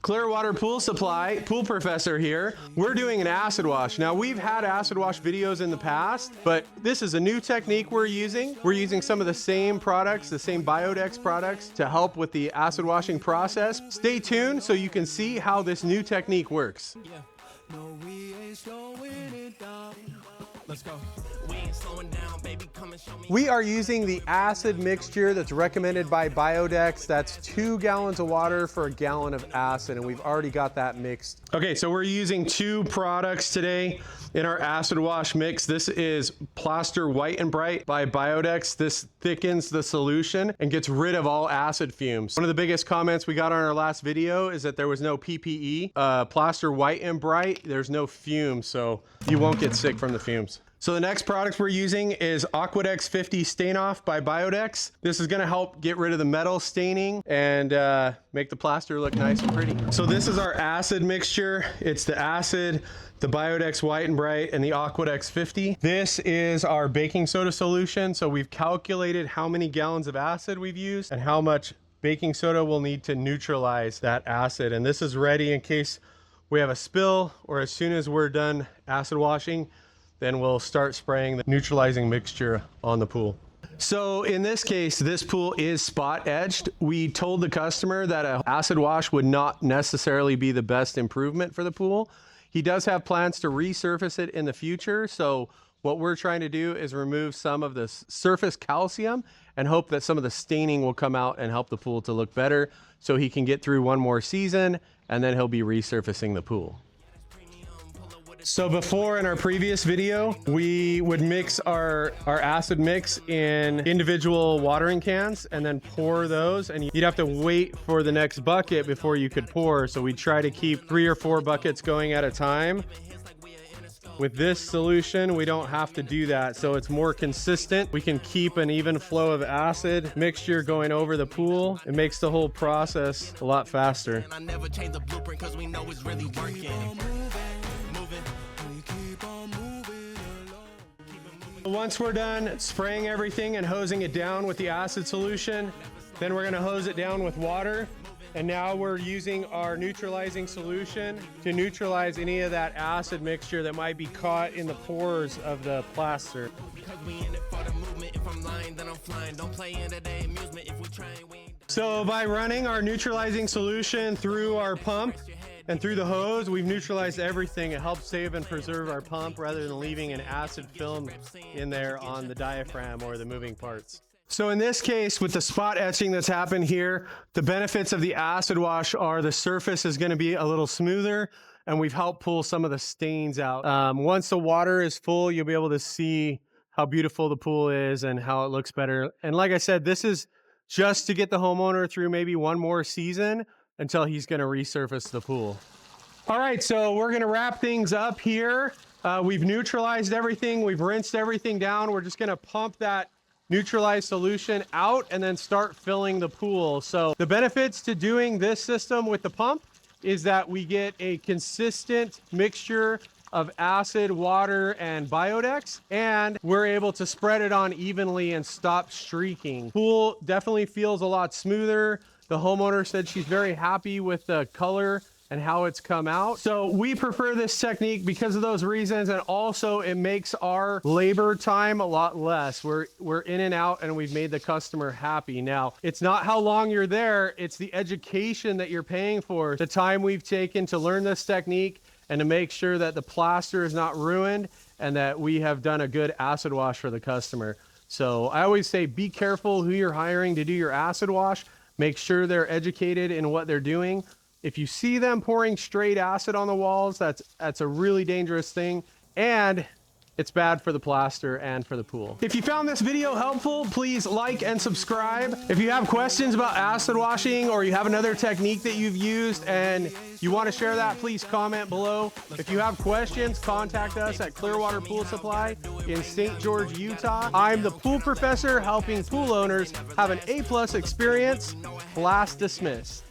Clearwater Pool Supply, Pool Professor here. We're doing an acid wash. Now, we've had acid wash videos in the past, but this is a new technique we're using. We're using some of the same products, the same Biodex products to help with the acid washing process. Stay tuned so you can see how this new technique works. No, we ain't slowing it down. Let's go. We ain't slowing down, baby. Come and show me. We are using the acid mixture that's recommended by Biodex. That's 2 gallons of water for a gallon of acid, and we've already got that mixed. Okay, so we're using 2 products today in our acid wash mix. This is Plaster White and Bright by Biodex. This thickens the solution and gets rid of all acid fumes. One of the biggest comments we got on our last video is that there was no PPE. Plaster White and Bright, there's no fumes, so you won't get sick from the fumes. So the next product we're using is Aquedex 50 Stainoff by Biodex. This is gonna help get rid of the metal staining and make the plaster look nice and pretty. So this is our acid mixture. It's the acid, the Biodex White and Bright, and the Aquedex 50. This is our baking soda solution. So we've calculated how many gallons of acid we've used and how much baking soda we'll need to neutralize that acid. And this is ready in case we have a spill, or as soon as we're done acid washing, then we'll start spraying the neutralizing mixture on the pool. So in this case, this pool is spot etched. We told the customer that an acid wash would not necessarily be the best improvement for the pool. He does have plans to resurface it in the future. So what we're trying to do is remove some of the surface calcium and hope that some of the staining will come out and help the pool to look better so he can get through one more season and then he'll be resurfacing the pool. So before, in our previous video, we would mix our acid mix in individual watering cans and then pour those, and you'd have to wait for the next bucket before you could pour. So we try to keep 3 or 4 buckets going at a time. With this solution, we don't have to do that. So it's more consistent. We can keep an even flow of acid mixture going over the pool. It makes the whole process a lot faster. I never change the blueprint because we know it's really working. Once we're done spraying everything and hosing it down with the acid solution, then we're going to hose it down with water. And now we're using our neutralizing solution to neutralize any of that acid mixture that might be caught in the pores of the plaster. So by running our neutralizing solution through our pump and through the hose, we've neutralized everything. It helps save and preserve our pump rather than leaving an acid film in there on the diaphragm or the moving parts. So in this case, with the spot etching that's happened here, the benefits of the acid wash are the surface is going to be a little smoother, and we've helped pull some of the stains out. Once the water is full, you'll be able to see how beautiful the pool is and how it looks better. And like I said, this is just to get the homeowner through maybe one more season until he's going to resurface the pool. All right, so we're going to wrap things up here. We've neutralized everything. We've rinsed everything down. We're just going to pump that neutralized solution out and then start filling the pool. So the benefits to doing this system with the pump is that we get a consistent mixture of acid, water, and Biodex, and we're able to spread it on evenly and stop streaking. Pool definitely feels a lot smoother. The homeowner said she's very happy with the color and how it's come out. So we prefer this technique because of those reasons, and also it makes our labor time a lot less. We're in and out and we've made the customer happy. Now, it's not how long you're there, it's the education that you're paying for, the time we've taken to learn this technique and to make sure that the plaster is not ruined and that we have done a good acid wash for the customer. So I always say be careful who you're hiring to do your acid wash. Make sure they're educated in what they're doing. If you see them pouring straight acid on the walls, that's a really dangerous thing, and it's bad for the plaster and for the pool. If you found this video helpful, please like and subscribe. If you have questions about acid washing or you have another technique that you've used and you want to share that, please comment below. If you have questions, contact us at Clearwater Pool Supply in St. George, Utah. I'm the pool professor helping pool owners have an A+ experience. Class dismissed.